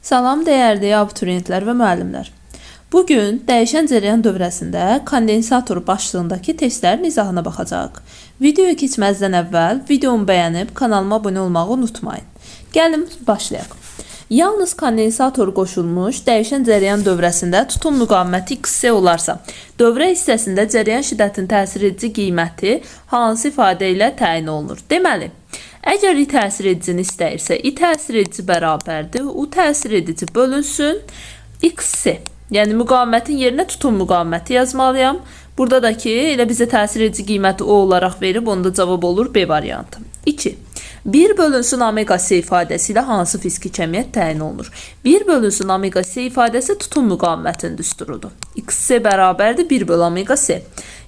Salam dəyərli abituriyentlər və müəllimlər. Bugün dəyişən cərəyan dövrəsində kondensator başlığındakı testlərin izahına baxacaq. Videoya keçməzdən əvvəl videomu bəyənib kanalıma abunə olmağı unutmayın. Gəlin başlayaq. Yalnız kondensator qoşulmuş dəyişən cərəyan dövrəsində tutum müqaviməti XC olarsa, dövrə hissəsində cərəyan şiddətinin təsir edici qiyməti hansı ifadə ilə təyin olunur? Deməli, əgər I təsir edicini istəyirsə, I təsir edici bərabərdir, U təsir edici bölünsün, XC. Yəni, müqavimətin yerinə tutum müqaviməti yazmalıyam. Burada da ki, elə bizə təsir edici qiyməti O olaraq verib, onda cavab olur B variantı. 2. 1 bölünsün omega C ifadəsi ilə hansı fiziki kəmiyyət təyin olunur? 1 bölünsün omega C ifadəsi tutum müqavimətinin düsturudur. XC bərabərdir 1 bölü omega C.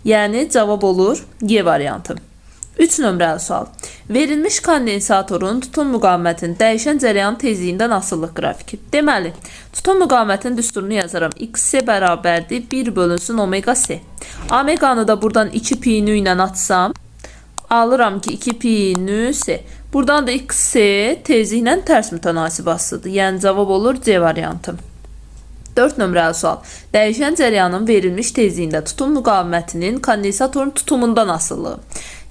Yəni, cavab olur Y variantı. 3 nömrəli sual. Verilmiş kondensatorun tutum müqavimətinin dəyişən cərəyan tezliyində asıllıq qrafiki. Deməli, tutum müqavimətinin düsturunu yazaram. XC bərabərdir 1 bölünsün omega C. Omeganı da buradan 2 pi nü ilə atsam, alıram ki 2 pi nü C. Buradan da XC tezliklə tərs mütənasib asılıdır. Yəni, cavab olur C variantı. 4 nömrəli sual. Dəyişən cərəyanın verilmiş tezliyində tutum müqavimətinin kondensatorun tutumundan asıllığı.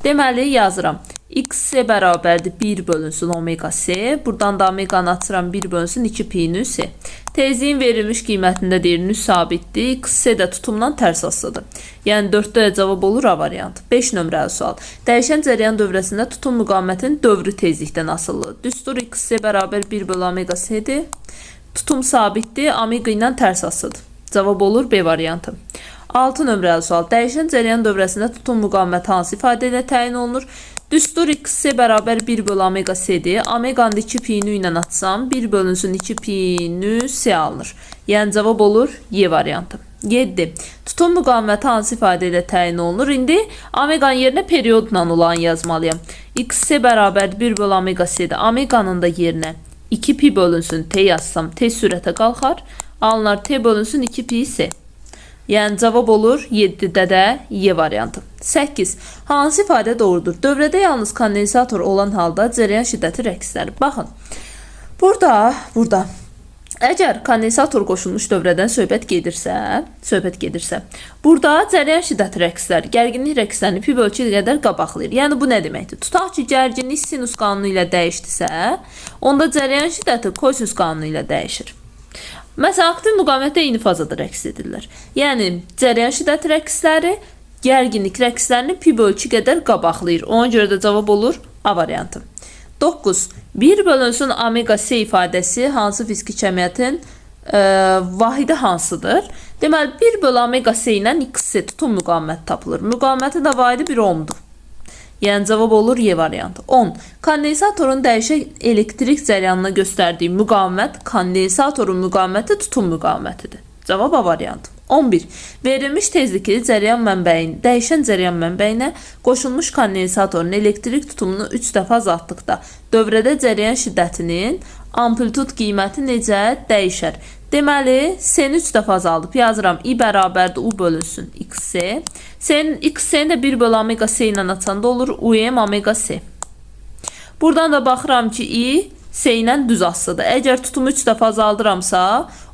Deməli, yazıram. XC bərabərdir 1 bölünsün omega C. Buradan da omeganı atıram 1 bölünsün 2 pi nü C. Tezliyin verilmiş qiymətində deyir nü sabitdir. XC də tutumdan tərs asılıdır. Yəni, 4-də cavab olur A variantı. 5 nömrəli sual. Dəyişən cərəyan dövrəsində tutum müqavimətinin dövrü tezlikdən asıllığı. Düstur XC bərabər 1 bölü omega C-dir. Tutum sabitdir, omega ilə tərs asılıdır. Cavab olur B variantı. 6 nömrəli sual. Dəyişən cərəyan dövrəsində tutum müqaviməti hansı ifadə ilə təyin olunur? Düstur XC bərabər 1 bölü omega C-dir. Omeganı 2 pi nü ilə atsam, 1 bölünsün 2 pi nü C alınır. Yəni, cavab olur Y variantı. 7. Tutum müqaviməti hansı ifadə ilə təyin olunur? İndi omeganın yerinə periodla olan yazmalıyam. XC bərabər 1 bölü omega C-dir. Omeganın da yerinə 2 pi bölünsün T yazsam, T sürətə qalxar. Alınar T bölünsün 2 pi C. Yəni, cavab olur 7-də də Y variantı. 8. Hansı ifadə doğrudur? Dövrədə yalnız kondensator olan halda cərəyan şiddəti rəqsləri. Baxın, burada. Əgər kondensator qoşulmuş dövrədən söhbət gedirsə, burada cərəyan şiddəti rəqsləri, gərginlik rəqslərini pi bölü 2 qədər qabaqlayır. Yəni, bu nə deməkdir? Tutaq ki, gərginlik sinus qanunu ilə dəyişdisə, onda cərəyan şiddəti kosinus qanunu ilə dəyişir. Məsələn, aktiv müqavimətdə eyni fazada rəqs edirlər. Yəni, cərəyan şiddəti rəqsləri gərginlik rəqslərini pi bölü 2 qədər qabaqlayır. Ona görə də cavab olur A variantı. 9. 1 bölünsün omega C ifadəsi hansı fiziki kəmiyyətin vahidi hansıdır? Deməli, 1 bölü omega C ilə XC tutum müqaviməti tapılır. Müqavimətin də vahidi 1 ohmdur. Yəni, cavab olur Y variantı. 10. Kondensatorun dəyişən elektrik cərəyanına göstərdiyi müqavimət kondensatorun müqaviməti tutum müqavimətidir. Cavab A variantı. 11. Verilmiş tezlikli dəyişən cərəyan mənbəyinə qoşulmuş kondensatorun elektrik tutumunu 3 dəfə azaltdıqda dövrədə cərəyan şiddətinin amplitud qiyməti necə dəyişər? Deməli, S-ni 3 dəfə azaldıb yazıram. I bərabərdir U bölünsün XC. XC-ni də 1 bölü omega C ilə açanda olur UM omega C. Buradan da baxıram ki, I C ilə düz asılıdır. Əgər tutumu 3 dəfə azaldıramsa,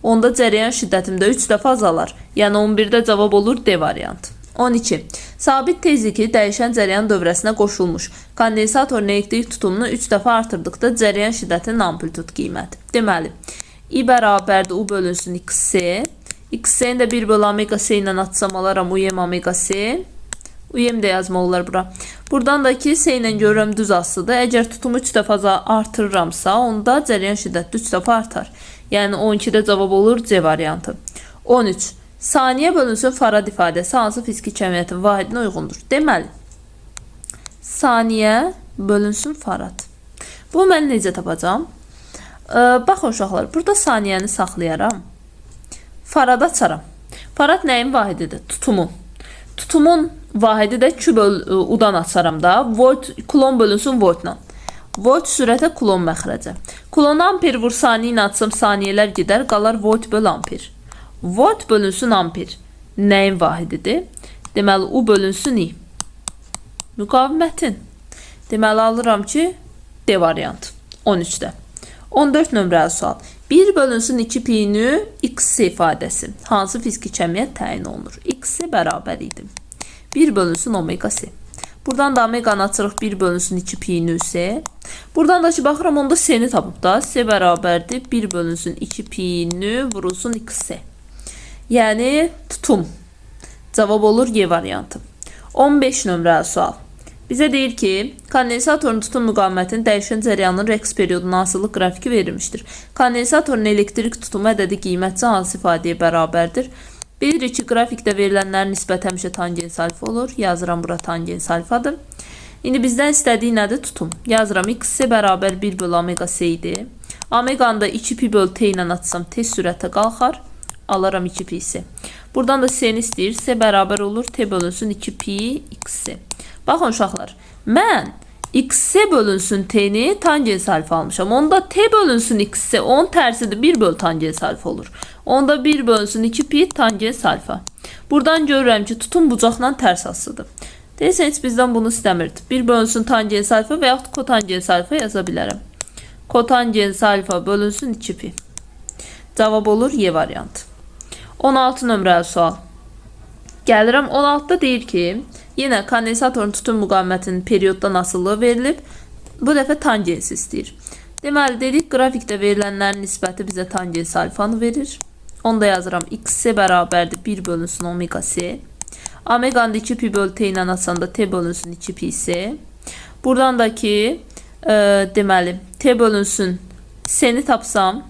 onda cərəyan şiddətim də 3 dəfə azalar. Yəni, 11-də cavab olur D variantı. 12. Sabit tezlikli dəyişən cərəyan dövrəsinə qoşulmuş kondensatorun elektrik tutumunu 3 dəfə artırdıqda cərəyan şiddətinin amplitud qiyməti. Deməli, I bərabərdir U bölünsün XC. XC-ni də 1 bölü omega C ilə atsam alaram UM omega C. UM də yazmaq olar bura. Buradan da ki, C ilə görürəm düz asılıdır. Əgər tutumu 3 dəfə artırıramsa, onda cərəyan şiddəti 3 dəfə artar. Yəni, 12-də cavab olur C variantı. 13. Saniyə bölünsün farad ifadəsi hansı fiziki kəmiyyətin vahidinə uyğundur? Deməli, saniyə bölünsün farad. Bu mən necə tapacam? Baxın uşaqlar, burada saniyəni saxlayaram. Farad açaram. Farad nəyin vahididir? Tutumun. Tutumun vahidi də küp U-dan açaram da. Volt, kulon bölünsün voltla. Volt sürətə kulon məxrəcə. Kulon amper vur saniyə ilə açsam saniyələr gedər, qalar volt bölü amper. Volt bölünsün amper. Nəyin vahididir? Deməli, U bölünsün I. Müqavimətin. Deməli, alıram ki, D variantı. 13-də. 14 nömrəli sual. 1 bölünsün 2 pi-nü x ifadəsi hansı fiziki kəmiyyət təyin olunur? X bərabər idi. 1 bölünsün omega c. Buradan da omeganı açırıq 1 bölünsün 2 pi-nü c. Buradan da ki baxıram onda c-ni tapıb da. C bərabərdir 1 bölünsün 2 pi-nü vurulsun x c. Yəni tutum. Cavab olur Y variantı. 15 nömrəli sual. Bizə deyir ki, kondensatorun tutum müqavimətinin dəyişən cəryanın rəqs periyoduna asılı qrafiki verilmişdir. Kondensatorun elektrik tutumu ədədi qiymətçi hansı ifadəyə bərabərdir? Bilirik ki, qrafikdə verilənlərin nisbət həmişə tangens alfa olur. Yazıram bura tangens alfadır. İndi bizdən istədiyi nədir? Tutum. Yazıram x bərabər 1 bölü omega c idi. Omeganı da 2 pi bölü t ilə atsam tez sürətə qalxar. Alaram 2 pi c. Buradan da c-ni istəyir. C bərabər olur t bölünsün 2 pi x c. Baxın uşaqlar, mən x bölünsün t-ni tangens alfa almışam. Onda t bölünsün x, onun tərsidir 1 bölü tangens alfa olur. Onda 1 bölünsün 2 pi tangens alfa. Buradan görürəm ki, tutum bucaqla tərs asıdır. Deyəsən, heç bizdən bunu istəmirdi. 1 bölünsün tangens alfa və yaxud kotangens alfa yaza bilərəm. Kotangens alfa bölünsün 2 pi. Cavab olur Y variantı. 16 nömrəli sual. Gəlirəm 16'da deyir ki, yenə kondensatorun tutum müqavimətinin periyoddan asılılığı verilib. Bu dəfə tangens istəyir. Deməli, dedik, qrafikdə verilənlərin nisbəti bizə tangens alfanı verir. Onu da yazıram. X bərabərdir 1 bölünsün omega c. Omeganı 2 pi bölü t ilə atsanda t bölünsün 2 pi c. Buradan da ki, deməli, t bölünsün c-ni tapsam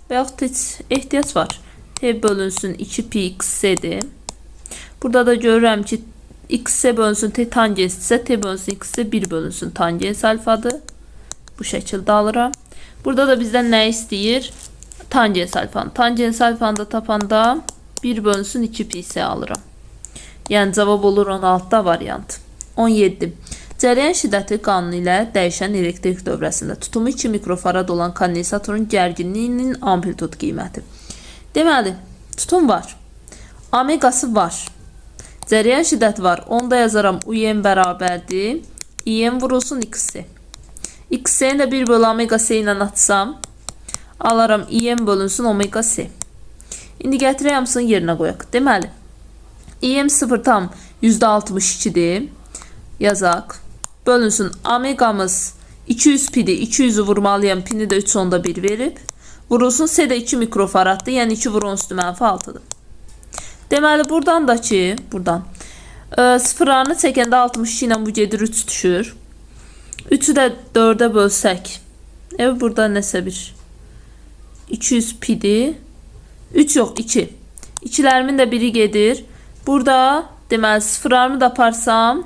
və yaxud heç ehtiyac var. T bölünsün 2 pi x c-dir. Burada da görürəm ki, x bölünsün t tangens ise t bölünsün x 1 bölünsün tangens alfadır. Bu şəkildə alıram. Burada da bizdən nə istəyir? Tangens alfanı. Tangens alfanı da tapanda 1 bölünsün 2 pi c alıram. Yəni cavab olur 16'da variant. 17. Cəryan şiddəti qanunu ilə dəyişən elektrik dövrəsində tutumu 2 mikrofarad olan kondensatorun gərginliyinin amplitud qiyməti. Deməli, tutum var. Omegası var. Cəryan şiddəti var. Onu da yazaram. UM bərabərdir. IM vurulsun x-i. X-i də 1 bölü omega c ilə atsam, alaram IM bölünsün omega c. İndi gətirək hamısını yerinə qoyaq. Deməli, IM 0,62'dir. Yazaq. Bölünsün omegamız 200 pi'dir. 200'ü vurmalıyam. Pini də 3/1 verib. Vurulsun C də 2 mikrofaraddır. Yəni 2 vurun üstü mənfi 6'dır. Deməli, buradan da ki, buradan sıfırlarını çəkəndə 62 ilə bu gedir 3 düşür. 3'ü də 4'ə bölsək. Burada nəsə bir 200 pi'dir. 3 yox, 2. 2'lərimin də biri gedir. Burada deməli sıfırlarımı da aparsam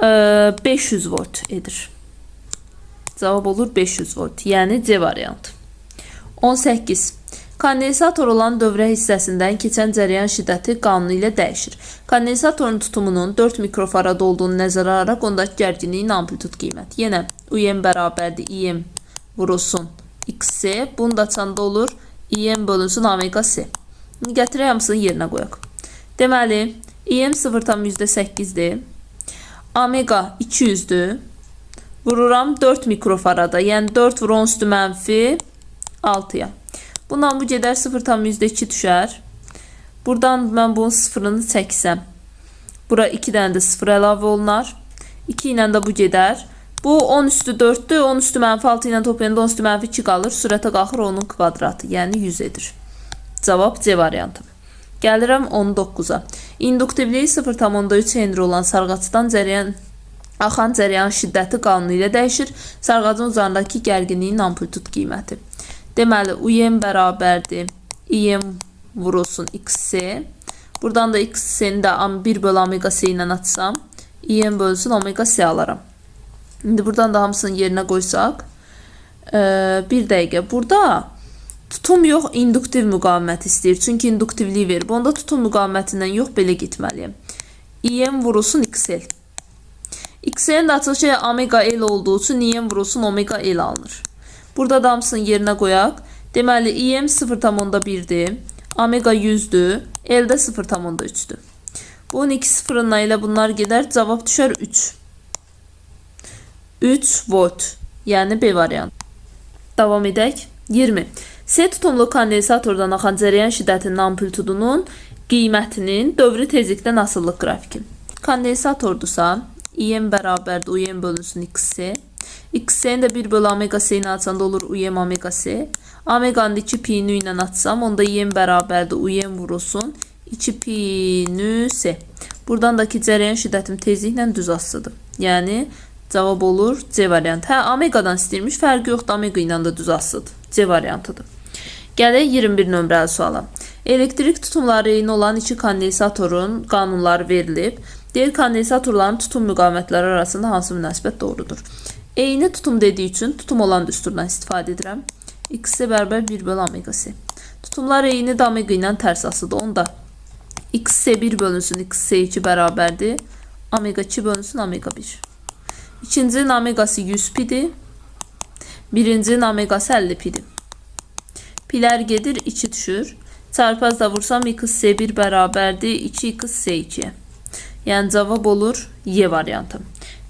500 volt edir. Cavab olur 500 volt. Yəni C variantı. 18. Kondensator olan dövrə hissəsindən keçən cəryan şiddəti qanunu ilə dəyişir. Kondensatorun tutumunun 4 mikrofarad olduğunu nəzərə alaraq ondakı gərginliyin amplitud qiyməti. Yenə UM bərabərdir IM vurulsun x-c. Bunu da açanda olur IM bölünsün omega c. Gətirək hamısını yerinə qoyaq. Deməli, IM 0,8'dir. Omega 200'dür. Vururam 4 mikrofarada. Yəni 4 vurun üstü mənfi 6'ya. Bundan bu gedər 0,2 düşər. Buradan mən bunun sıfırını çəksəm. Bura 2 dənə də sıfır əlavə olunar. 2 ilə də bu gedər. Bu 10 üstü 4'dür. 10 üstü mənfi 6 ilə toplayanda 10 üstü mənfi 2 qalır. Sürətə qalxır onun kvadratı. Yəni 100 edir. Cavab C variantı. Gəlirəm 19'a. İnduktivliyi 0,3 Henry olan sarğacdan axan cəryan şiddəti qanunu ilə dəyişir. Sarğacın uzarındakı gərginliyin amplitud qiyməti. Deməli, UM bərabərdir. IM vurulsun x-c. Buradan da x-c'ni də 1 bölü omega c ilə atsam, IM bölünsün omega c alaram. İndi buradan da hamısını yerinə qoysaq, bir dəqiqə. Burada tutum yox, induktiv müqavimət istəyir. Çünki induktivliyi verib. Onda tutum müqavimətindən yox, belə getməliyim. IM vurulsun xl. X'nin də açılışı omega l olduğu üçün IM vurulsun omega l alınır. Burada da hamısını yerinə qoyaq. Deməli, IM 0,1'dir. Omega 100'dür. L də 0,3'dür. Bunun 2 sıfırına ilə bunlar gedər. Cavab düşər 3. 3 volt. Yəni B variantı. Davam edək. 20. S tutumlu kondensatordan axan cərəyan şiddətinin amplitudunun qiymətinin dövrü tezlikdən asıllıq qrafiki. Kondensatordursa, IM bərabərdir UM bölünsün XC. XC-ni də 1 bölü omega C-ni açanda olur UM omega C. Omeganı 2 pi nü ilə açsam, onda IM bərabərdir UM vurulsun 2 pi nü C. Buradan da ki, cərəyan şiddətim tezliklə düz asılıdır. Yəni, cavab olur C variantı. Hə, omegadan istəyirmiş, fərqi yoxdur, omega ilə də düz asılıdır. C variantıdır. Gələk 21 nömrəli suala. Elektrik tutumları eyni olan iki kondensatorun qanunları verilib. Deyir, kondensatorların tutum müqavimətləri arasında hansı münasibət doğrudur? Eyni tutum dediyi üçün tutum olan düsturdan istifadə edirəm. XC bərabər 1 bölü omega C. Tutumlar eyni də omega ilə tərs asıdır. Onda XC 1 bölünsün XC 2 bərabərdir. Omega 2 bölünsün omega 1. İkincinin omegası 100 pidir. Birincinin omegası 50 pidir. Pilər gedir, 2 düşür. Çarpazda vursam XC 1 bərabərdir 2XC2. Yəni cavab olur Y variantı.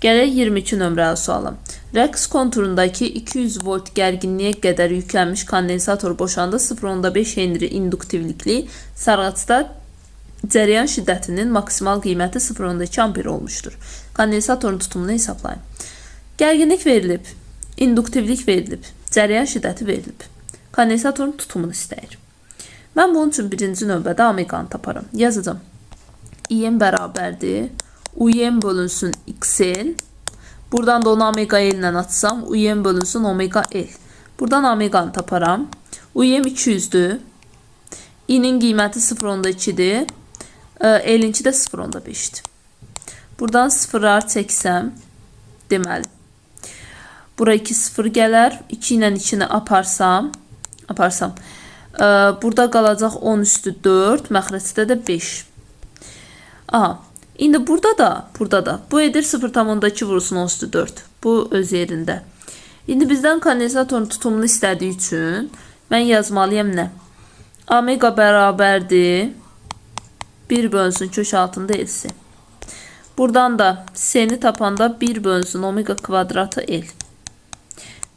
Gələk 22 nömrəli suala. Rəqs konturundakı 200 volt gərginliyə qədər yüklənmiş kondensator boşanda 0.5 Henry induktivlikli sarğıçda cərəyan şiddətinin maksimal qiyməti 0.2 amper olmuşdur. Kondensatorun tutumunu hesablayın. Gərginlik verilib, induktivlik verilib, cərəyan şiddəti verilib. Kondensatorun tutumunu istəyir. Mən bunun üçün birinci növbədə omeganı taparam. Yazacağım. IM bərabərdir. UM bölünsün XL. Buradan da onu omega L ilə açsam, UM bölünsün omega L. Buradan omeganı taparam. UM 200'dür. İ'nin qiyməti 0.2'dir. L'inki də 0.5'dir. Buradan sıfırlar çəksəm, deməli. Bura 2 sıfır gələr. 2 ilə 2'ni aparsam. Burada qalacaq 10 üstü 4. Məxrəcdə də 5. Aha. İndi burada da bu edir 0.2 vurulsun 10 üstü 4. Bu öz yerində. İndi bizdən kondensatorun tutumunu istədiyi üçün mən yazmalıyam nə? Omega bərabərdir 1 bölünsün kök altında L'si. Buradan da C'ni tapanda 1 bölünsün omega kvadratı L.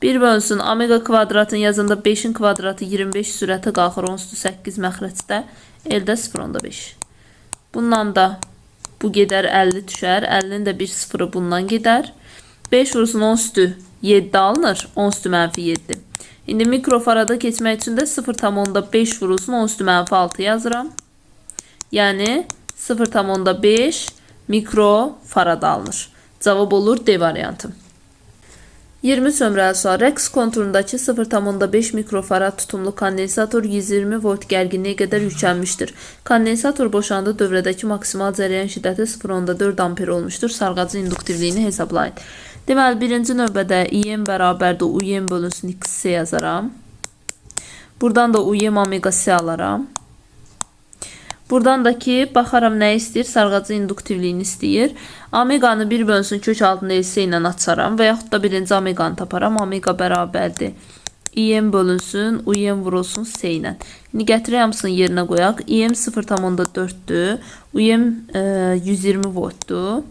1 bölünsün omega kvadratın yazında 5'in kvadratı 25 sürətə qalxır 10 üstü 8 məxrəcdə. L'də 0.5. Bundan da bu gedər 50 düşər. 50'nin də 1 sıfırı bundan gedər. 5 vurulsun 10 üstü 7 alınır. 10 üstü mənfi 7. İndi mikrofarada keçmək üçün də 0.5 vurulsun 10 üstü mənfi 6 yazıram. Yəni 0.5 mikrofarad alınır. Cavab olur D variantı. 20 nömrəli sual. Rəqs konturundakı 0.5 mikrofarad tutumlu kondensator 120 volt gərginliyə qədər yüklənmişdir. Kondensator boşanda dövrədəki maksimal cərəyan şiddəti 0.4 amper olmuşdur. Sarğacın induktivliyini hesablayın. Deməli, birinci növbədə IM bərabərdir UM bölünsün XC yazaram. Buradan da UM omega C alaram. Buradan da ki, baxaram nə istəyir? Sarğacın induktivliyini istəyir. Omeganı 1 bölünsün kök altında L'si ilə açaram və yaxud da birinci omeganı taparam. Omega bərabərdir. IM bölünsün, UM vurulsun C ilə. İndi gətirək hamısını yerinə qoyaq. IM 0.4'dür. UM 120 voltdur.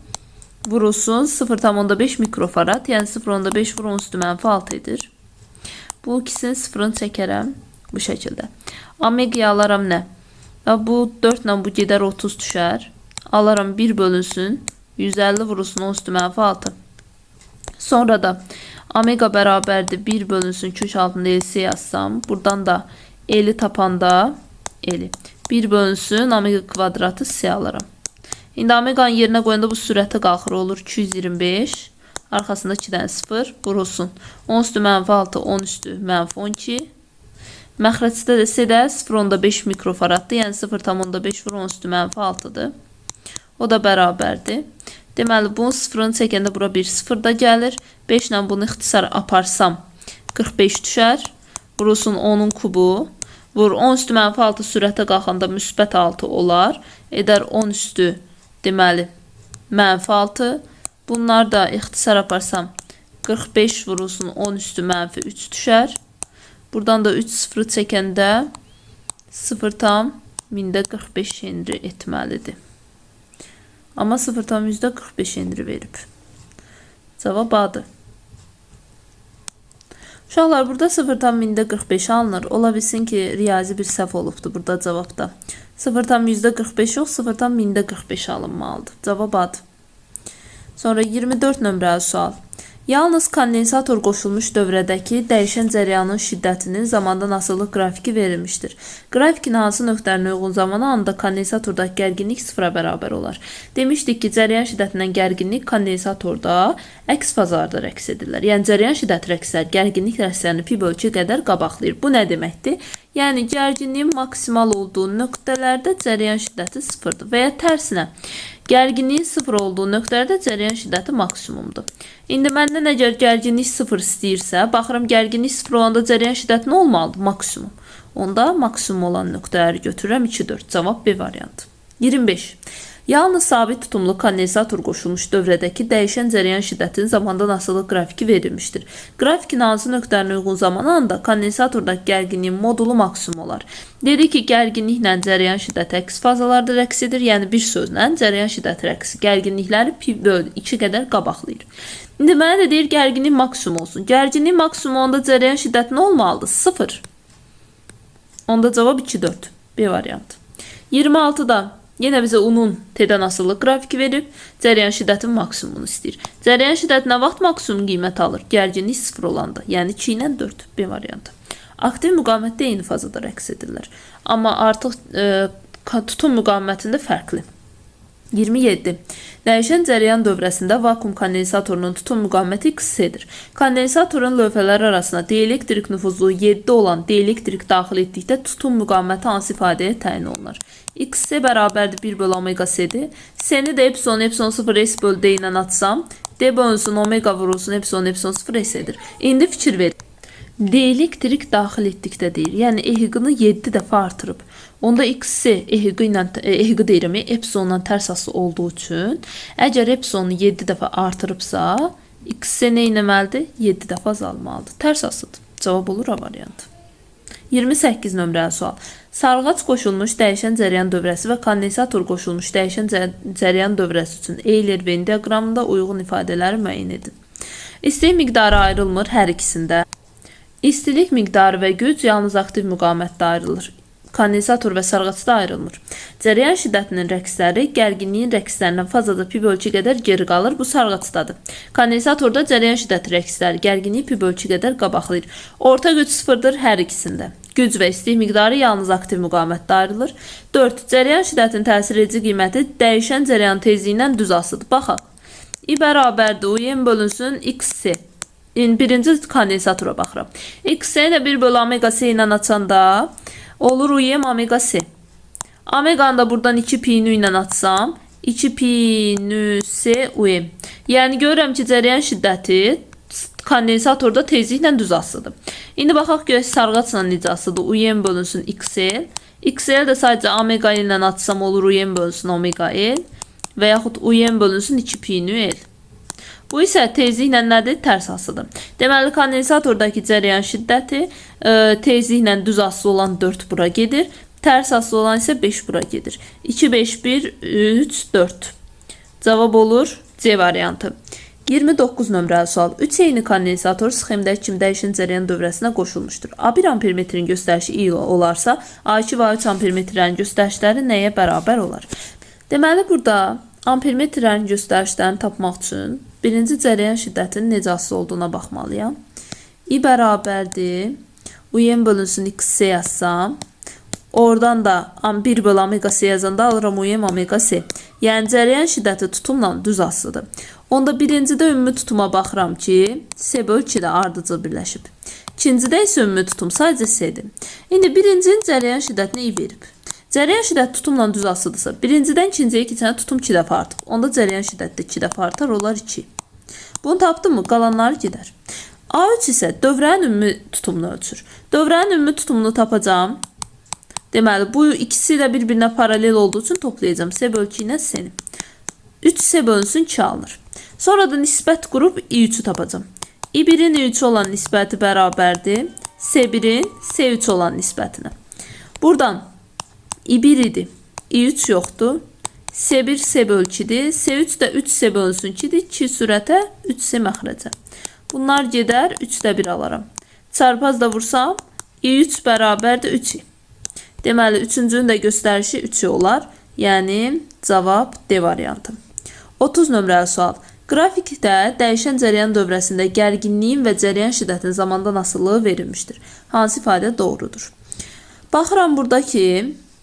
Vurulsun 0.5 mikrofarad. Yəni 0.5 vurun üstü mənfi 6 edir. Bu ikisinin sıfırını çəkərəm. Bu şəkildə. Omega'yı alaram nə? Bu 4 ilə bu gedər 30 düşər. Alaram 1 bölünsün 150 vurulsun 10 üstü mənfi 6. Sonra da omega bərabərdir 1 bölünsün kök altında L'si yazsam. Buradan da L'yi tapanda L'yi 1 bölünsün omega kvadratı C alaram. İndi omeganın yerinə qoyanda bu sürətə qalxır olur 225. Arxasında 2 dənə 0 vurulsun. 10 üstü mənfi 6 10 üstü mənfi 12. Məxrəcdə də C-də 0.5 mikrofaraddır. Yəni 0.5 vur 10 üstü mənfi 6'dır. O da bərabərdir. Deməli, bunun sıfırını çəkəndə bura bir sıfır da gəlir. 5 ilə bunu ixtisar aparsam 45 düşər. Vurulsun 10'un kubu. Vur 10 üstü mənfi 6 sürətə qalxanda müsbət 6 olar. Edər 10 üstü deməli mənfi 6. Bunlar da ixtisar aparsam 45 vurulsun 10 üstü mənfi 3 düşər. Buradan da 3 sıfırı çəkəndə 0.45 Henry etməlidir. Amma 0.45 Henry verib. Cavab A'dır. Uşaqlar, burada 0,45 alınır. Ola bilsin ki riyazi bir səhv olubdur burada cavabda. 0,45 yox, 0,45 alınmalıdır. Cavab adı. Sonra 24 nömrəli sual. Yalnız kondensator qoşulmuş dövrədəki dəyişən cəryanın şiddətinin zamandan asılılıq qrafiki verilmişdir. Grafikin hansı nöqtənin uyğun zamanı anda kondensatordakı gərginlik sıfıra bərabər olar. Demişdik ki, cəryan şiddətindən gərginlik kondensatorda əks fazlarda rəqs edirlər. Yəni, cəryan şiddəti rəqslər gərginlik rəqslərini pi bölü 2 qədər qabaqlayır. Bu nə deməkdir? Yəni, gərginliyin maksimal olduğu nöqtələrdə cəryan şiddəti sıfırdır və ya tərsinə. Gərginliyin sıfır olduğu nöqtələrdə cəryan şiddəti maksimumdur. İndi məndən əgər gərginlik sıfır istəyirsə, baxıram gərginlik sıfır olanda cəryan şiddəti nə olmalıdır? Maksimum. Onda maksimum olan nöqtələri götürürəm 2, 4. Cavab B variantı. 25. Yalnız sabit tutumlu kondensator qoşulmuş dövrədəki dəyişən cəryan şiddətinin zamandan asılı qrafiki verilmişdir. Grafikin hansı nöqtənin uyğun zamanı anda kondensatordakı gərginliyin modulu maksimum olar. Dedi ki, gərginliklə cəryan şiddəti əks fazalarda rəqs edir. Yəni, bir sözlə cəryan şiddəti rəqsi gərginlikləri pi bölü 2 qədər qabaqlayır. İndi mənə də deyir, gərginlik maksimum olsun. Gərginlik maksimum onda cəryan şiddəti nə olmalıdır? 0. Onda cavab 2, 4. B variantı. 26-da yenə bizə unun T-dən asıllıq qrafiki verib, cəryan şiddətin maksimumunu istəyir. Cəryan şiddəti nə vaxt maksimum qiymət alır? Gərginlik 0 olanda, yəni 2 ilə 4. B variantı. Aktiv müqavimətdə eyni fazada rəqs edirlər. Amma artıq tutum müqavimətində fərqli. 27. Dəyişən cəryan dövrəsində vakuum kondensatorunun tutum müqaviməti XC-dir. Kondensatorun lövhələr arasına dielektrik nüfuzluğu 7 olan dielektrik daxil etdikdə tutum müqaviməti hansı ifadəyə təyin olunur? XC bərabərdir 1 bölü omega C-dir. C-ni də epsilon 0 S bölü D ilə atsam, D bölünsün omega vurulsun epsilon 0 S-dir. İndi fikir verin. Dielektrik daxil etdikdə deyir. Yəni, EHQ-nu 7 dəfə artırıb. Onda XC EHQ deyirəm, epsilonla tərs asılı olduğu üçün, əgər epsilonu 7 dəfə artırıbsa, XC nə etməlidir? 7 dəfə azalmalıdır. Tərs asıdır. Cavab olur A variantı. 28 nömrəli sual. Sarğac qoşulmuş dəyişən cəryan dövrəsi və kondensator qoşulmuş dəyişən cəryan dövrəsi üçün Euler-Venn diaqramında uyğun ifadələri müəyyən edin. İstilik miqdarı ayrılmır hər ikisində. İstilik miqdarı və güc yalnız aktiv müqavimətdə ayrılır. Kondensator və sarğacda ayrılmır. Cəryan şiddətinin rəqsləri gərginliyin rəqslərindən fazada pi bölü 2 qədər geri qalır. Bu sarğacdadır. Kondensatorda cəryan şiddəti rəqsləri gərginliyi pi bölü 2 qədər qabaqlayır. Orta güc sıfırdır hər ikisində. Güc və istilik miqdarı yalnız aktiv müqavimətdə ayrılır. 4. Cəryan şiddətinin təsir edici qiyməti dəyişən cəryan tezliyindən düz asılıdır. Baxaq. I bərabərdir UM bölünsün XC. Birinci kondensatora baxıram. XC də 1 bölü omega C ilə açanda olur UM omega C. Omeganı da buradan 2 pi nü ilə atsam 2 pi nü C UM. Yəni görürəm ki, cəryan şiddəti kondensatorda tezliklə düz asılıdır. İndi baxaq görək sarğacla necə asılıdır. UM bölünsün XL. XL də sadəcə omega ilə atsam olur UM bölünsün omega L və yaxud UM bölünsün 2 pi nü L. Bu isə tezliklə nədir? Tərs asılıdır. Deməli, kondensatordakı cəryan şiddəti tezliklə düz asılı olan 4 bura gedir. Tərs asılı olan isə 5 bura gedir. 2, 5, 1, 3, 4. Cavab olur C variantı. 29 nömrəli sual. 3 eyni kondensator sxemdəki kimi dəyişən cəryan dövrəsinə qoşulmuşdur. A1 ampermetrin göstərişi I olarsa, A2 və A3 ampermetrin göstərişləri nəyə bərabər olar? Deməli, burada ampermetrin göstərişlərini tapmaq üçün birinci cəryan şiddətinin necə asılı olduğuna baxmalıyam. I bərabərdir. UM bölünsün XC yazsam. Oradan da 1 bölü omega C yazanda alıram UM omega C. Yəni cəryan şiddəti tutumla düz asılıdır. Onda birincidə ümumi tutuma baxıram ki, C bölü 2 də ardıcıl birləşib. İkincidə isə ümumi tutum sadəcə C-dir. İndi birincinin cəryan şiddətini I verib. Cəryan şiddəti tutumla düz asılıdırsa, birincidən ikinciyə keçən tutum 2 dəfə artıb. Onda cəryan şiddəti 2 dəfə artar, olar 2. Bunu tapdım mı? Qalanları gedər. A3 isə dövrənin ümumi tutumunu ölçür. Dövrənin ümumi tutumunu tapacağım. Deməli, bu ikisi də bir-birinə paralel olduğu üçün toplayacağım. C bölü 2 ilə C-ni. 3 C bölünsün 2 alınır. Sonra da nisbət qrup I3'ü tapacağım. I1'in I3 olan nisbəti bərabərdir C1'in C3 olan nisbətinə. Buradan I1 idi. I3 yoxdur. C1 C bölü 2'dir. C3 də 3C bölünsün 2'dir. 2 sürətə 3C məxrəcə. Bunlar gedər. 3'də 1 alaram. Çarpaz da vursam i3 bərabərdir 3i. Deməli, üçüncünün də göstərişi 3 olar. Yəni, cavab D variantı. 30 nömrəli sual. Qrafikdə dəyişən cərəyan dövrəsində gərginliyin və cərəyan şiddətinin zamandan asılılığı verilmişdir. Hansı ifadə doğrudur? Baxıram buradakı,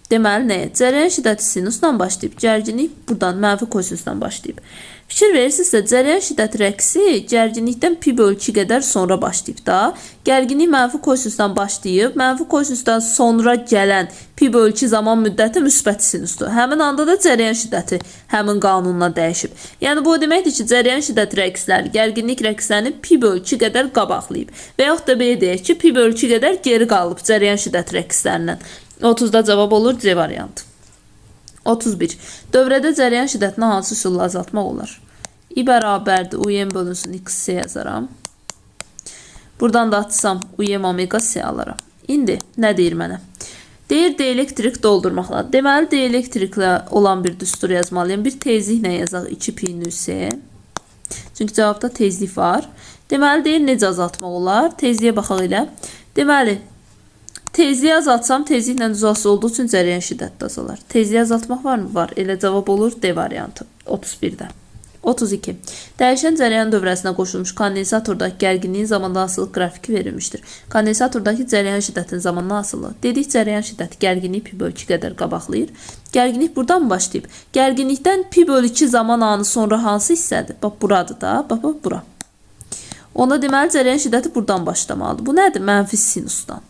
deməli nəyə? Cərəyan şiddəti sinusla başlayıb, gərginlik buradan mənfi kosinusdan başlayıb. Fikir verirsinizsə, cərəyan şiddəti rəqsi gərginlikdən pi bölü 2 qədər sonra başlayıb da. Gərginlik mənfi kosinusdan başlayıb, mənfi kosinusdan sonra gələn pi bölü 2 zaman müddəti müsbət sinusdur. Həmin anda da cərəyan şiddəti həmin qanunla dəyişib. Yəni bu o deməkdir ki, cərəyan şiddəti rəqsləri gərginlik rəqslərini pi bölü 2 qədər qabaqlayıb. Və yaxud da belə deyək ki, pi bölü 2 qədər geri qalıb cərəyan şiddəti rəqslərindən. 30-da cavab olur C variantı. 31. Dövrədə cərəyan şiddətini hansı üsulla azaltmaq olar? I bərabərdir UM bölünsün XC yazaram. Buradan da atsam UM omega C alaram. İndi nə deyir mənə? Deyir dielektrik doldurmaqla. Deməli dielektriklə olan bir düstur yazmalıyım. Bir tezliklə yazaq 2 pi nü C. Çünki cavabda tezlik var. Deməli deyir necə azaltmaq olar? Tezliyə baxaq elə. Deməli tezliyi azaltsam tezliklə düzəlsi olduğu üçün cərəyan şiddəti azalar. Tezliyi azaltmaq varmı? Var. Elə cavab olur D variantı. 31-də. 32. Dəyişən cərəyan dövrəsinə qoşulmuş kondensatordakı gərginliyin zamandan asılı qrafiki verilmişdir. Kondensatordakı cərəyan şiddətinin zamandan asılı. Dedik cərəyan şiddəti gərginlik pi bölü 2 qədər qabaqlayır. Gərginlik buradan mı başlayıb? Gərginlikdən pi bölü 2 zaman anı sonra hansı hissədir? Bax buradır da. Bax bura. Onda deməli cərəyan şiddəti buradan başlamalıdır. Bu nədir? Mənfi sinusdan.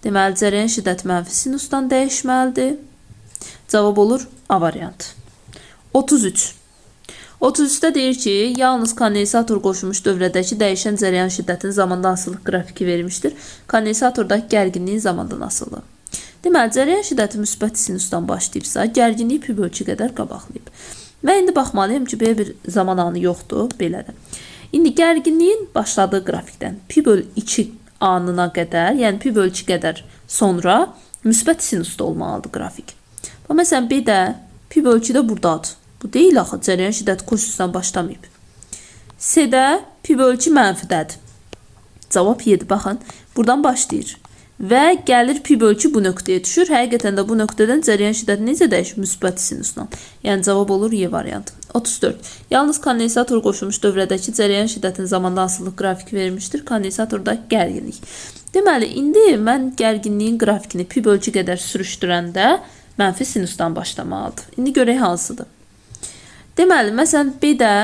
Deməli, cərəyan şiddəti mənfi sinusdan dəyişməlidir. Cavab olur A variantı. 33. 33-də deyir ki, yalnız kondensator qoşulmuş dövrədəki dəyişən cərəyan şiddətinin zamandan asılılıq qrafiki verilmişdir. Kondensatordakı gərginliyin zamandan asılı. Deməli, cərəyan şiddəti müsbət sinusdan başlayıbsa, gərginliyi pi bölü 2 qədər qabaqlayıb. Və indi baxmalıyım ki, belə bir zaman anı yoxdur, belədir. İndi gərginliyin başladığı qrafikdən pi bölü 2 anına qədər, yəni pi bölü 2 qədər sonra müsbət sinusda olmalıdır qrafik. Məsələn, bir də pi bölü 2 də buradadır. Bu deyil axı, cərəyan şiddəti kosinusdan başlamayıb. C-də pi bölü 2 mənfidədir. Cavab 7, baxın, buradan başlayır. Və gəlir pi bölü 2 bu nöqtəyə düşür. Həqiqətən də bu nöqtədən cərəyan şiddəti necə dəyişir? Müsbət sinusla. Yəni cavab olur Y variantı. 34. Yalnız kondensator qoşulmuş dövrədəki cərəyan şiddətinin zamandan asılılıq qrafiki verilmişdir. Kondensatordakı gərginlik. Deməli, indi mən gərginliyin qrafikini pi bölü 2 qədər sürüşdürəndə mənfi sinusdan başlamalıdır. İndi görək hansıdır. Deməli, məsələn, B-də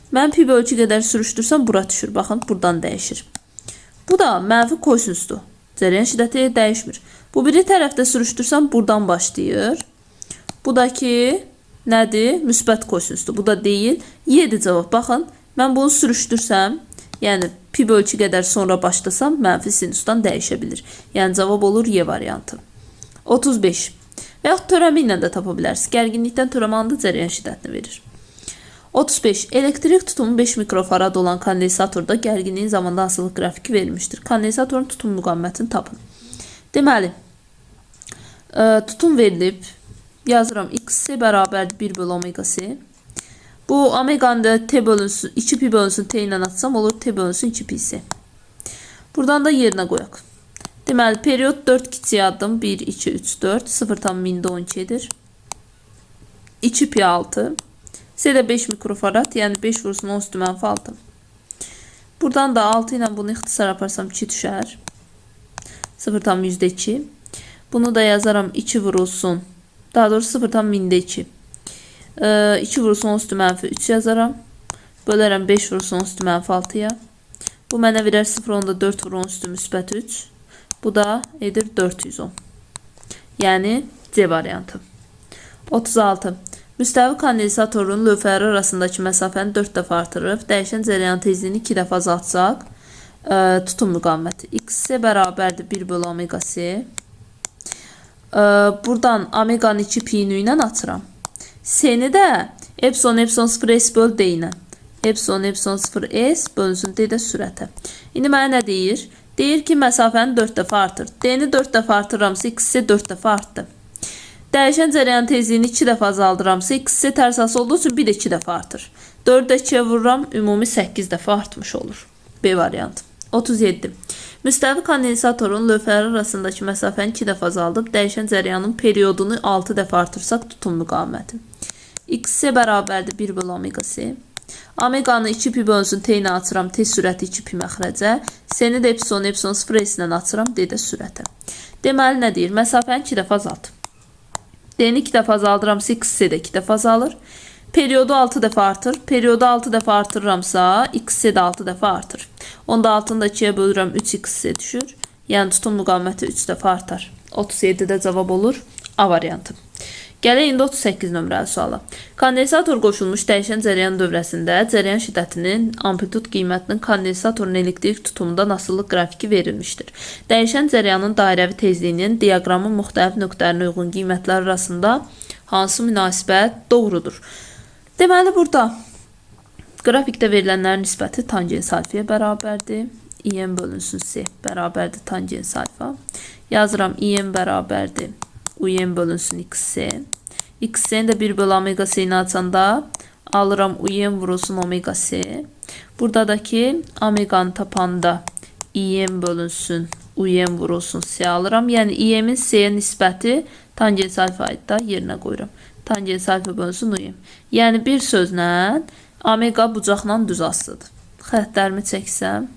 mən pi bölü 2 qədər sürüşdürsəm bura düşür. Baxın, buradan dəyişir. Bu da mənfi kosinusdur. Cərəyan şiddəti dəyişmir. Bu biri tərəfdə sürüşdürsəm buradan başlayır. Bu da ki, nədir? Müsbət kosinusdur. Bu da deyil. Y-dir cavab. Baxın, mən bunu sürüşdürsəm, yəni pi bölü 2 qədər sonra başlasam, mənfi sinusdan dəyişə bilir. Yəni cavab olur Y variantı. 35. Və yaxud törəmi ilə də tapa bilərsiniz. Gərginlikdən törəmanında cərəyan şiddətini verir. 35. Elektrik tutumu 5 mikrofarad olan kondensatorda gərginliyin zamandan asılı qrafiki verilmişdir. Kondensatorun tutum müqavimətini tapın. Deməli, tutum verilib. Yazıram XC bərabərdir 1 bölü omega C. Bu omeganı da T bölünsün, 2 pi bölünsün T ilə atsam olur T bölünsün 2 pi C. Buradan da yerinə qoyaq. Deməli, periyod 4 kiçik addım 1, 2, 3, 4. 0,12'dir. 2 pi 6. C-də 5 mikrofarad, yəni 5 vursun 10 üstü mənfi 6. Buradan da 6 ilə bunu ixtisar yaparsam 2 düşər. 0,2. Bunu da yazaram 2 vurulsun. Daha doğrusu 0,2. 2 vurulsun 10 üstü mənfi 3 yazaram. Bölərəm 5 vurulsun 10 üstü mənfi 6'ya. Bu mənə verər 0,10'da 4 vurulsun 10 üstü müsbət 3. Bu da edir 410. Yəni C variantı. 36. Müstəvi kondensatorun lövhələri arasındakı məsafəni 4 dəfə artırıb, dəyişən cərəyan tezliyini 2 dəfə azaltsaq, tutum müqaviməti XC bərabərdir 1 bölü omega C. Buradan omeganı 2 pi ilə açıram. C-ni də epsilon 0 S böl D ilə. Epsilon 0 S bölünsün D-də sürətə. İndi mənə nə deyir? Deyir ki, məsafəni 4 dəfə artır. D-ni 4 dəfə artırıramsa XC 4 dəfə artdı. Dəyişən cərəyan tezliyini 2 dəfə azaldıramsa XC tərs asılı olduğu üçün bir də 2 dəfə artır. 4-də 2-yə vururam, ümumi 8 dəfə artmış olur. B variantı. 37. Müstəvi kondensatorun lövhələr arasındakı məsafəni 2 dəfə azaldıb dəyişən cəryanın periyodunu 6 dəfə artırsaq tutum müqaviməti. X bərabərdir 1 bölü omega C. Omeganı 2 pi bölünsün T ilə açıram, T sürəti 2 pi məxrəcə. S-ni də epsilon 0 S ilə açıram, D də sürətə. Deməli nə deyir? Məsafəni 2 dəfə azalt. D-ni 2 dəfə azaldıramsa X-C də 2 dəfə azalır. Periyodu 6 dəfə artır. Periyodu 6 dəfə artırıramsa X-C də 6 dəfə artır. Onda 6-nı da 2-yə bölürəm 3X-C düşür. Yəni tutum müqaviməti 3 dəfə artar. 37-də cavab olur A variantı. Gələk indi 38 nömrəli suala. Kondensator qoşulmuş dəyişən cəryan dövrəsində cəryan şiddətinin amplitud qiymətinin kondensatorun elektrik tutumunda asıllıq qrafiki verilmişdir. Dəyişən cəryanın dairəvi tezliyinin diaqramın müxtəlif nöqtələrinə uyğun qiymətlər arasında hansı münasibət doğrudur? Deməli burada qrafikdə verilənlərin nisbəti tangens alfaya bərabərdir. İn bölünsün C bərabərdir tangens alfa. Yazıram İn bərabərdir UN bölünsün XC. XC'ni də 1 bölü omega C ilə açanda alıram UN vurulsun omega C. Buradakı omeganı tapanda IN bölünsün UN vurulsun C alıram. Yəni IM'in C'yə nisbəti tangens alfayı da yerinə qoyuram. Tangens alfa bölünsün UN. Yəni bir sözlə omega bucaqla düz asılıdır. Xəttlərimi çəksəm.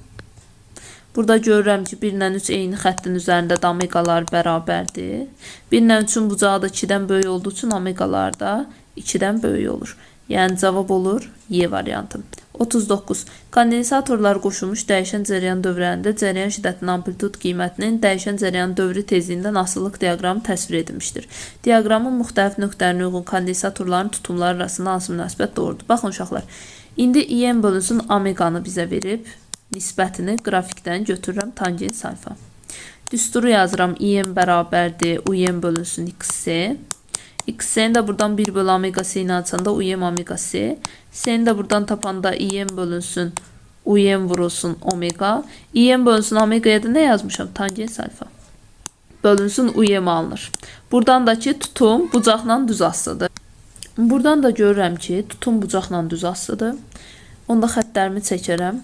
Burada görürəm ki 1 ilə 3 eyni xəttin üzərində də omegalar bərabərdir. 1 ilə 3-ün bucağı da 2-dən böyük olduğu üçün omegalar da 2-dən böyük olur. Yəni cavab olur Y variantı. 39. Kondensatorlar qoşulmuş dəyişən cəryan dövrlərində cəryan şiddətinin amplitud qiymətinin dəyişən cəryan dövrü tezliyindən asıllıq diaqramı təsvir edilmişdir. Diaqramın müxtəlif nöqtələrinə uyğun kondensatorların tutumları arasında hansı münasibət doğrudur? Baxın uşaqlar. İndi IN bölünsün omeganı bizə verib. Nisbətini qrafikdən götürürəm tangens alfa. Düsturu yazıram IN bərabərdir UN bölünsün XC. XC'ni də buradan 1 bölü omega C ilə açanda UN omega C. C'ni də buradan tapanda IN bölünsün UN vurulsun omega. IN bölünsün omega'ya da nə yazmışam? Tangens alfa. Bölünsün UN alınır. Buradan da ki tutum bucaqla düz asılıdır. Buradan da görürəm ki tutum bucaqla düz asılıdır. Onda xəttlərimi çəkərəm.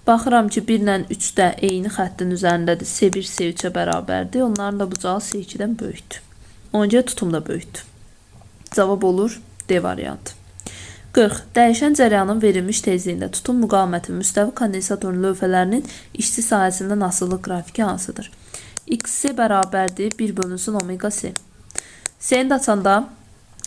Baxıram ki 1 ilə 3-də eyni xəttin üzərindədir. C1 C3-ə bərabərdir. Onların da bucağı C2-dən böyükdür. Ona görə tutum da böyükdür. Cavab olur D variantı. 40. Dəyişən cəryanın verilmiş tezliyində tutum müqaviməti müstəvi kondensatorun lövhələrinin işçi sahəsindən asıllıq qrafiki hansıdır? XC bərabərdir 1 bölünsün omega C. C-ni də açanda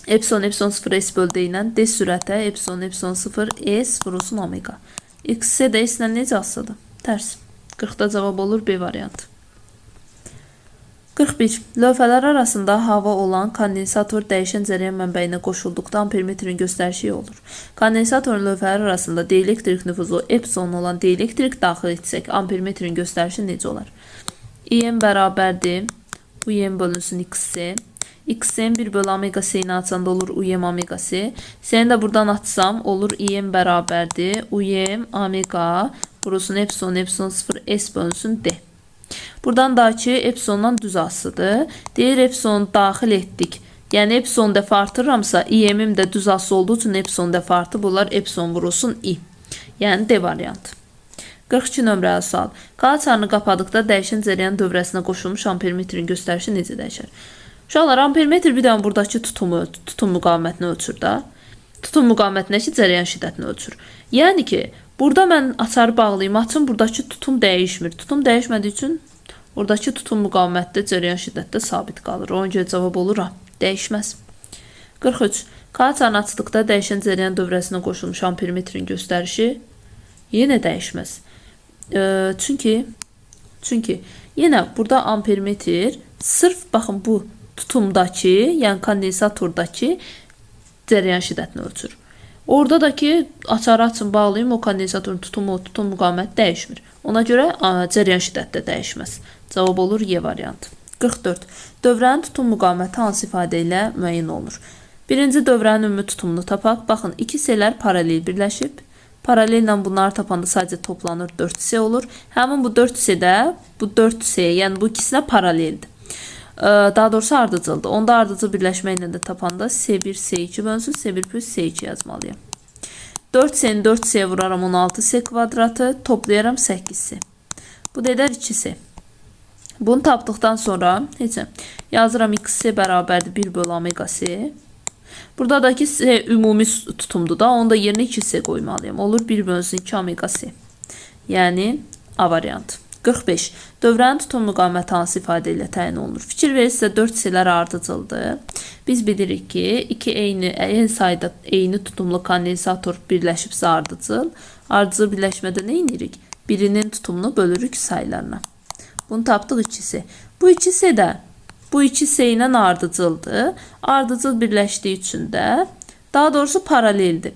epsilon 0 S bölü ilə D sürətə epsilon 0 S vurulsun omega. XC də S-lə necə asılıdır? Tərs. 40-da cavab olur B variantı. 41. Lövhələr arasında hava olan kondensator dəyişən cəryan mənbəyinə qoşulduqda ampermetrin göstərişi olur. Kondensatorun lövhələr arasında dielektrik nüfuzu epsilon olan dielektrik daxil etsək ampermetrin göstərişi necə olar? IN bərabərdir UN bölünsün XC. XC'nin 1 bölü omega C ilə açanda olur UM omega C. C'ni də buradan açsam olur IM bərabərdir UM omega vurulsun epsilon 0 S bölünsün D. Buradan da ki epsilondan düz asılıdır. Deyir epsilonu daxil etdik. Yəni epsilon dəfə artırıramsa IM'im də düz asılı olduğu üçün epsilon dəfə artıb olar epsilon vurulsun I. Yəni D variantı. 42 nömrəli sual. K çarını qapadıqda dəyişən cəryan dövrəsinə qoşulmuş ampermetrin göstərişi necə dəyişər? Uşaqlar, ampermetr bir dənə buradakı tutum müqavimətini ölçür da. Tutum müqavimətinə ki, cəryan şiddətini ölçür. Yəni ki, burada mən açarı bağlayayım, açım, buradakı tutum dəyişmir. Tutum dəyişmədiyi üçün oradakı tutum müqavimətdə cəryan şiddətdə sabit qalır. Ona görə cavab olur A. Dəyişməz. 43. K çarını açdıqda dəyişən cəryan dövrəsinə qoşulmuş ampermetrin göstərişi yenə dəyişməz. Çünki yenə burada ampermetr sırf baxın bu tutumdakı, yəni kondensatordakı cəryan şiddətini ölçür. Orada da ki açarı açın bağlayayım, o kondensatorun tutum müqaviməti dəyişmir. Ona görə cəryan şiddəti də dəyişməz. Cavab olur Y variantı. 44. Dövrənin tutum müqaviməti hansı ifadə ilə müəyyən olunur? Birinci dövrənin ümumi tutumunu tapaq. Baxın, iki C-lər paralel birləşib. Paralellə bunları tapanda sadəcə toplanır 4C olur. Həmin bu 4C-də bu 4C, yəni bu ikisinə paraleldir. Daha doğrusu ardıcıldır. Onda ardıcıl birləşməklə də tapanda C1, C2 bölünsün, C1 plus C2 yazmalıyam. 4C-ni 4C-yə vuraram 16C kvadratı, toplayaram 8C. Bu da edər 2S. Bunu tapdıqdan sonra yazıram x-s bərabərdir 1 bölü omega s. Buradakı s ümumi tutumdur da, onu da yerinə 2s qoymalıyım. Olur 1 bölü 2 omega s. Yəni A variantı. 45. Dövrənin tutum müqaməti hansı ifadə ilə təyin olunur? Fikir verirsə 4 s-lər ardıcıldır. Biz bilirik ki, iki eyni sayda eyni tutumlu kondensator birləşibsə ardıcıl. Ardıcıl birləşmədə nə edirik? Birinin tutumunu bölürük saylarına. Bunu tapdıq 2s. Bu 2s də bu 2s ilə ardıcıldır. Ardıcıl birləşdiyi üçün də, daha doğrusu paraleldir.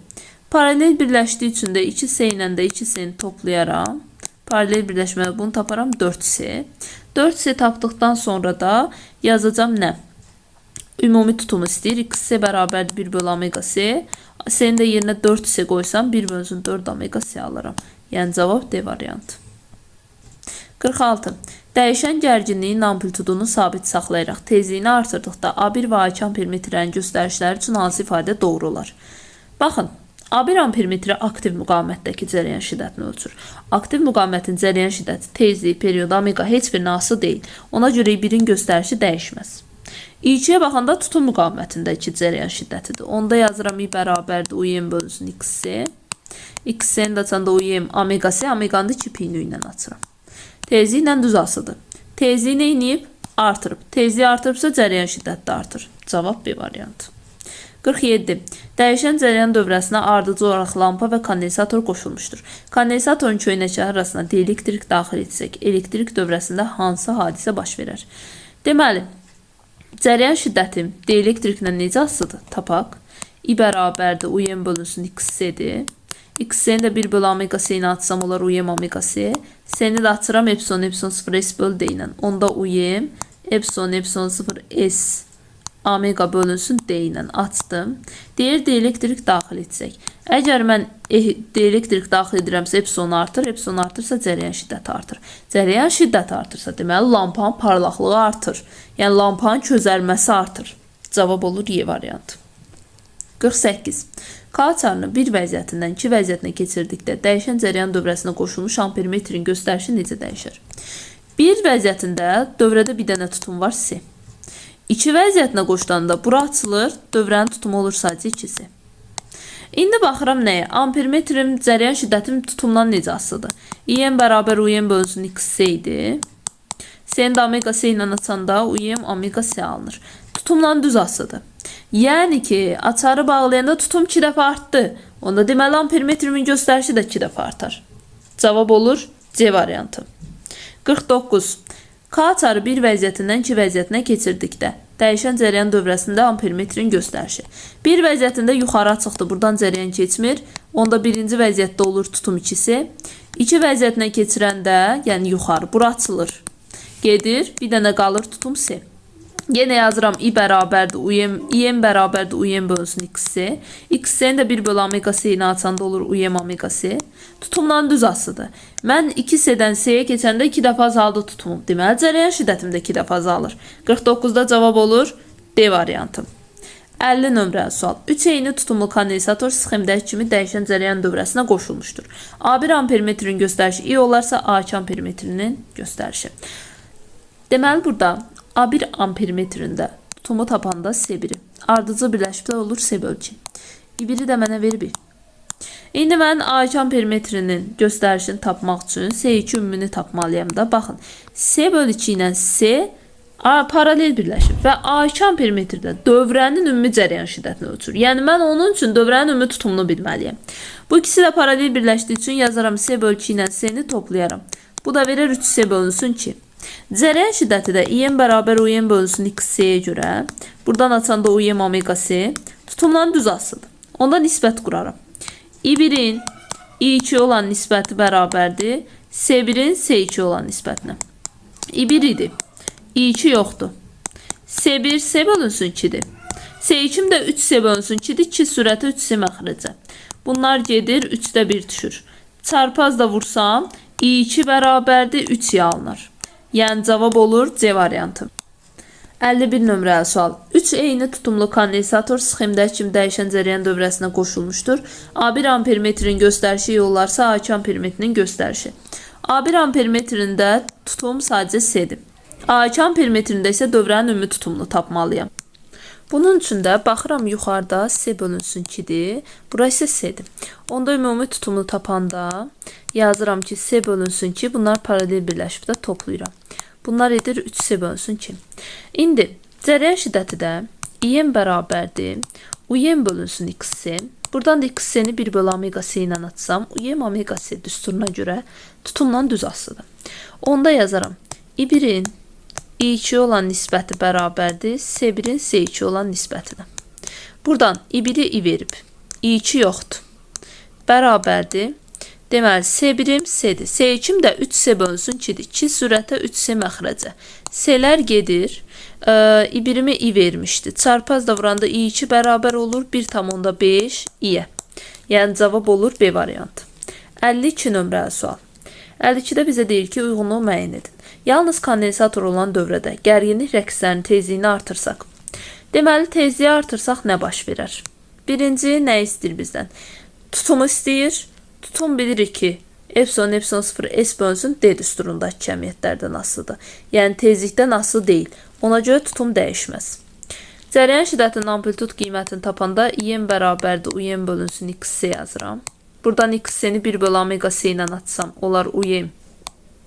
Paralel birləşdiyi üçün də 2s ilə də 2s-ni toplayaram. Paralel birləşmədə bunu taparam 4s. 4s tapdıqdan sonra da yazacağım nə? Ümumi tutumu istəyir. x-s bərabərdir 1 bölü omega s. S-ni də yerinə 4s qoysam 1 bölü 4 omega s alıram. Yəni cavab D variantı. 46. Dəyişən gərginliyin amplitudunu sabit saxlayaraq tezliyini artırdıqda A1 və A2 ampermetrlərin göstərişləri üçün hansı ifadə doğru olar? Baxın, A1 ampermetri aktiv müqamətdəki cərəyan şiddətini ölçür. Aktiv müqamətin cərəyan şiddəti, tezliyi, period, omega heç bir asılı deyil. Ona görə birin göstərişi dəyişməz. I2-yə baxanda tutum müqamətindəki cərəyan şiddətidir. Onda yazıram I bərabərdir UM bölünsün x-s. X-s-ni də açanda UM omega s, omeganı da 2 piyini ilə açıram. Tezliyi ilə düz asıdır. Tezliyi nə edib? Artırıb. Tezliyi artırıbsa cərəyan şiddəti də artır. Cavab B variantı. 47. Dəyişən cərəyan dövrəsinə ardıcı olaraq lampa və kondensator qoşulmuşdur. Kondensatorun köynəkləri arasına dielektrik daxil etsək, elektrik dövrəsində hansı hadisə baş verər? Deməli, cərəyan şiddətim dielektriklə necə asılıdır? Tapaq. I bərabərdir UM bölünsün x-s'dir. X-s'ni də 1 bölü omega s-ni atsam olar UM omega s. S-ni də açıram epsilon 0 s bölü d ilə. Onda UM epsilon 0 s omega bölünsün d ilə açdım. Deyir dielektrik daxil etsək. Əgər mən dielektrik daxil edirəmsə epsilon artır. Epsilon artırsa cərəyan şiddəti artır. Cərəyan şiddəti artırsa deməli lampanın parlaqlığı artır. Yəni lampanın közəlməsi artır. Cavab olur Y variantı. 48. K açarını bir vəziyyətindən iki vəziyyətinə keçirdikdə dəyişən cərəyan dövrəsinə qoşulmuş ampermetrin göstərişi necə dəyişir? Bir vəziyyətində dövrədə bir dənə tutum var S. İki vəziyyətinə qoşulanda bura açılır, dövrənin tutumu olur sadəcə 2-si. İndi baxıram nəyə? Ampermetrim cərəyan şiddətim tutumdan necə asılıdır? IM bərabər UM bölünsün x-s idi. S-ni də omega s ilə açanda UM omega s alınır. Tutumdan düz asılıdır. Yəni ki, açarı bağlayanda tutum 2 dəfə artdı. Onda deməli ampermetrimin göstərişi də 2 dəfə artar. Cavab olur C variantı. 49. K açarı bir vəziyyətindən iki vəziyyətinə keçirdikdə dəyişən cərəyan dövrəsində ampermetrin göstərişi. Bir vəziyyətində yuxarı açıqdır, buradan cərəyan keçmir. Onda birinci vəziyyətdə olur tutum 2-si. İki vəziyyətinə keçirəndə, yəni yuxarı, bura açılır. Gedir, bir dənə qalır tutum S. Yenə yazıram I bərabərdir IM bərabərdir UM bölünsün x-s. X-s'ni də 1 bölü omega s ilə açanda olur UM omega s. Tutumdan düz asıdır. Mən 2s'dən s-yə keçəndə 2 dəfə azaldı tutumum. Deməli cərəyan şiddətim də 2 dəfə azalır. 49-da cavab olur D variantı. 50 nömrəli sual. 3 eyni tutumlu kondensator sxemdəki kimi dəyişən cərəyan dövrəsinə qoşulmuşdur. A1 ampermetrin göstərişi I olarsa A2 ampermetrinin göstərişi. Deməli burada A1 ampermetrində tutumu tapanda S1-i. Ardıcı birləşibdə olur S bölü 2. I1-i də mənə ver 1. İndi mən A2 ampermetrinin göstərişini tapmaq üçün S2 ümumini tapmalıyam da. Baxın, S bölü 2 ilə S paralel birləşib və A2 ampermetrdə dövrənin ümumi cərəyan şiddətini ölçür. Yəni mən onun üçün dövrənin ümumi tutumunu bilməliyəm. Bu ikisi də paralel birləşdiyi üçün yazaram S bölü 2 ilə S-ni toplayaram. Bu da verir 3S bölünsün 2. Cərəyan şiddəti də IM bərabər UM bölünsün x-s'yə görə. Buradan açanda UM omega s. Tutumdan düz asılıdır. Onda nisbət quraram. I1-in I2 olan nisbəti bərabərdir S1-in S2 olan nisbətinə. I1 idi. I2 yoxdur. S1 S bölünsün 2-dir. S2 də 3S bölünsün 2-dir. 2 sürəti 3S məxrəcə. Bunlar gedir, 3-də 1 düşür. Çarpaz da vursam I2 bərabərdir 3 alınır. Yəni cavab olur C variantı. 51 nömrəli sual. 3 eyni tutumlu kondensator sxemdəki kimi dəyişən cərəyan dövrəsinə qoşulmuşdur. A1 ampermetrin göstərişi yollarsa A2 ampermetrinin göstərişi. A1 ampermetrində tutum sadəcə C-dir. A2 ampermetrində isə dövrənin ümumi tutumunu tapmalıyam. Bunun üçün də baxıram yuxarıda C bölünsün 2-dir. Bura isə C-dir. Onda ümumi tutumunu tapanda yazıram ki C bölünsün 2. Bunlar paralel birləşib də toplayıram. Bunlar edir 3C bölünsün 2. İndi cərəyan şiddəti də İM bərabərdir. UM bölünsün XC. Buradan da XC-ni 1 bölü omega C ilə atsam, UM omega C düsturuna görə tutumla düz asılıdır. Onda yazaram. I1-in I2 olan nisbəti bərabərdir C1-in C2 olan nisbətinə. Buradan I1-i I verib, I2 yoxdur. Bərabərdir. Deməli, C1-im C-dir. C2-im də 3C bölünsün 2-dir. 2 sürətə 3C məxrəcə. C-lər gedir. I1-imi I vermişdi. Çarpaz da vuranda I2 bərabər olur 1,5 I-yə. Yəni cavab olur B variantı. 52 nömrəli sual. 52-də bizə deyir ki, uyğunluğu müəyyən edin. Yalnız kondensator olan dövrədə gərginlik rəqslərinin tezliyini artırsaq. Deməli, tezliyi artırsaq nə baş verər? Birinci, nə istəyir bizdən? Tutumu istəyir. Tutum bilirik ki, epsilon, epsilon 0, S bölünsün D düsturundakı kəmiyyətlərdən asılıdır. Yəni, tezlikdən asılı deyil. Ona görə tutum dəyişməz. Cərəyan şiddətinin amplitud qiymətini tapanda IM bərabərdir, UM bölünsün XC yazıram. Buradan XC-ni 1 bölü omega C ilə atsam, olar UM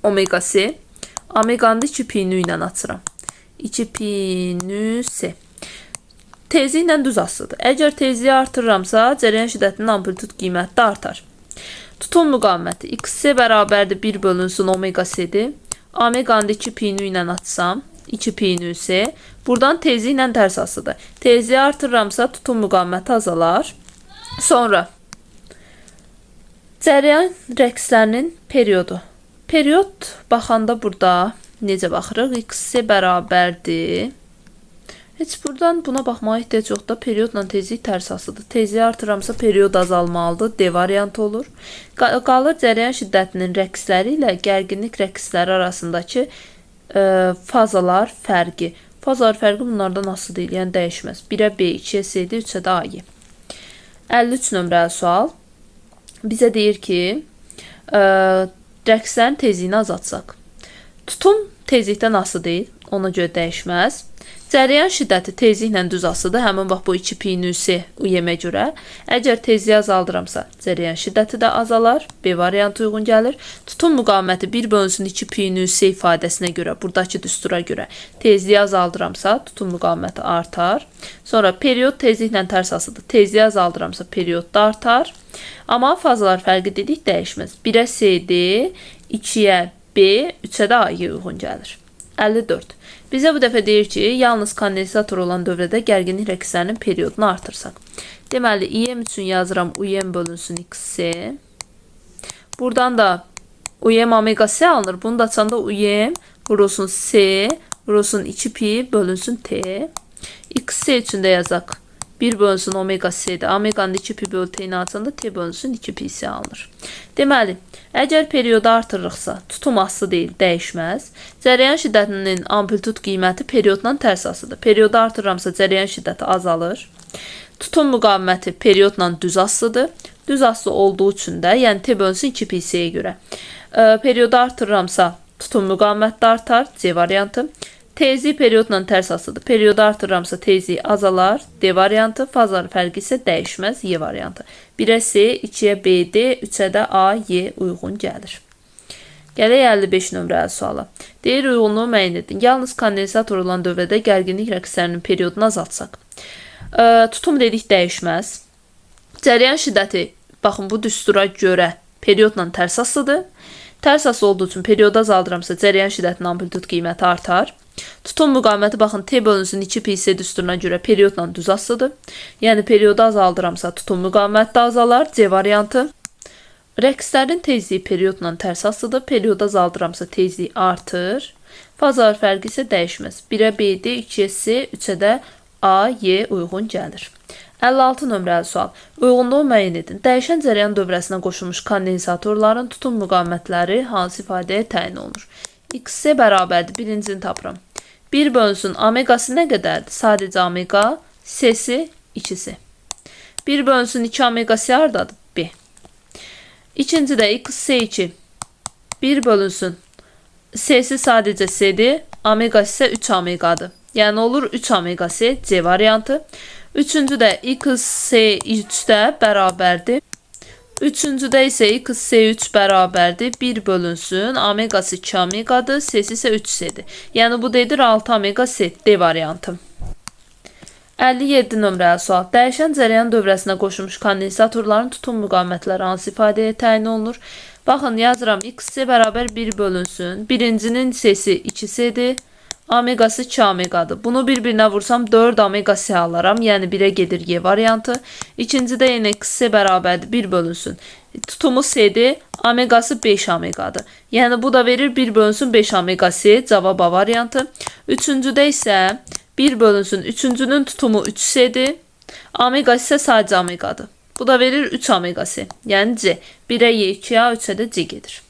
omega C. Omeganı da 2 pi nü ilə atıram. 2 pi nü C. Tezliklə düz asılıdır. Əgər tezliyi artırıramsa, cərəyan şiddətinin amplitud qiyməti də artar. Tutum müqaviməti XC bərabərdir 1 bölünsün omega C-dir. Omeganı da 2 pi nü ilə atsam, 2 pi nü C. Buradan tezliklə tərs asılıdır. Tezliyi artırıramsa, tutum müqaviməti azalar. Sonra cərəyan rəqslərinin periodu. Period baxanda burada necə baxırıq? XC bərabərdir. Heç buradan buna baxmağa ehtiyac yoxdur da periodla tezlik tərs asılıdır. Tezliyi artırıramsa period azalmalıdır. D variantı olur. Qalır cərəyan şiddətinin rəqsləri ilə gərginlik rəqsləri arasındakı fazalar fərqi. Fazalar fərqi bunlardan asılı deyil, yəni dəyişməz. 1-ə B, 2-yə C-dir, 3-ə də A-yə. 53 nömrəli sual. Bizə deyir ki, rəqslərin tezliyini azatsaq. Tutum tezlikdən asılı deyil, ona görə dəyişməz. Cərəyan şiddəti tezliklə düz asılıdır, həmin vaxt bu 2 pi nü C UM-ə görə. Əgər tezliyi azaldıramsa, cərəyan şiddəti də azalar, B variantı uyğun gəlir. Tutum müqaviməti 1 bölünsün 2 pi nü C ifadəsinə görə, buradakı düstura görə tezliyi azaldıramsa, tutum müqaviməti artar. Sonra period tezliklə tərs asılıdır. Tezliyi azaldıramsa, period da artar. Amma fazalar fərqi dedik, dəyişməz. 1-ə C-D, 2-yə B, 3-ə də A-yə uyğun gəlir. 54. Bizə bu dəfə deyir ki, yalnız kondensator olan dövrədə gərginlik rəqslərinin periodunu artırsaq. Deməli, IM üçün yazıram UM bölünsün XC. Buradan da UM omega C alınır. Bunu da açanda UM vurulsun C, vurulsun 2 pi bölünsün T. XC üçün də yazaq. 1 bölünsün omega C-də. Omeganın 2 pi bölü T-ni açanda T bölünsün 2 pi C alınır. Deməli, əgər periodu artırırıqsa, tutum asılı deyil, dəyişməz. Cərəyan şiddətinin amplitud qiyməti periodla tərs asılıdır. Periodu artırıramsa, cərəyan şiddəti azalır. Tutum müqaviməti periodla düz asılıdır. Düz asılı olduğu üçün də, yəni T bölünsün 2 pi C-yə görə. Periodu artırıramsa, tutum müqaviməti də artar, C variantı. Tezlik periodla tərs asılıdır. Periodu artırıramsa tezliyi azalar, D variantı, fazaların fərqi isə dəyişməz, Y variantı. 1-ə C, 2-yə B, D, 3-ə də A, Y uyğun gəlir. Gələk 55 nömrəli suala. Deyir, uyğunluğu müəyyən edin. Yalnız kondensator olan dövrədə gərginlik rəqslərinin periodunu azaltsaq. Tutum dedik dəyişməz. Cərəyan şiddəti, baxın bu düstura görə periodla tərs asılıdır. Tərs asılı olduğu üçün periodu azaldıramsa cərəyan şiddətinin amplitud qiyməti artar. Tutum müqaviməti baxın T bölünsün 2 pi C düsturuna görə periodla düz asılıdır. Yəni periodu azaldıramsa tutum müqaviməti də azalar, C variantı. Rəqslərin tezliyi periodla tərs asılıdır. Periodu azaldıramsa tezliyi artır. Fazalar fərqi isə dəyişməz. 1-ə B-D, 2-yə C, 3-ə də A, Y uyğun gəlir. 56 nömrəli sual. Uyğunluğu müəyyən edin. Dəyişən cərəyan dövrəsinə qoşulmuş kondensatorların tutum müqavimətləri hansı ifadəyə təyin olunur? XC bərabərdir. Birincini tapıram. 1 bölünsün omegası nə qədərdir? Sadəcə omega, C-si 2-si. 1 bölünsün 2 omega C hardadır? B. İkinci də XC2 1 bölünsün. S'si sadəcə C'dir, omegası isə 3 omegadır. Yəni olur 3 omega C, C variantı. Üçüncü də XC3-də bərabərdir. Üçüncüdə isə XC3 bərabərdir 1 bölünsün. Omegası 2 omegadır, C'si isə 3C'dir. Yəni bu dedir 6 omega C, D variantı. 57 nömrəli sual. Dəyişən cərəyan dövrəsinə qoşulmuş kondensatorların tutum müqavimətləri hansı ifadəyə təyin olunur? Baxın, yazıram. XC bərabər 1 bölünsün. Birincinin C'si 2C'dir. Omegası 2 omegadır. Bunu bir-birinə vursam 4 omega C alaram. Yəni 1'ə gedir Y variantı. İkincidə yenə XC bərabərdir 1 bölünsün. Tutumu C'dir. Omegası 5 omegadır. Yəni bu da verir 1 bölünsün 5 omega C. Cavab A variantı. Üçüncüdə isə 1 bölünsün. Üçüncünün tutumu 3C'dir. Omegası isə sadəcə omegadır. Bu da verir 3 omega C. Yəni C. 1'ə Y, 2'ə, 3'ə də C gedir.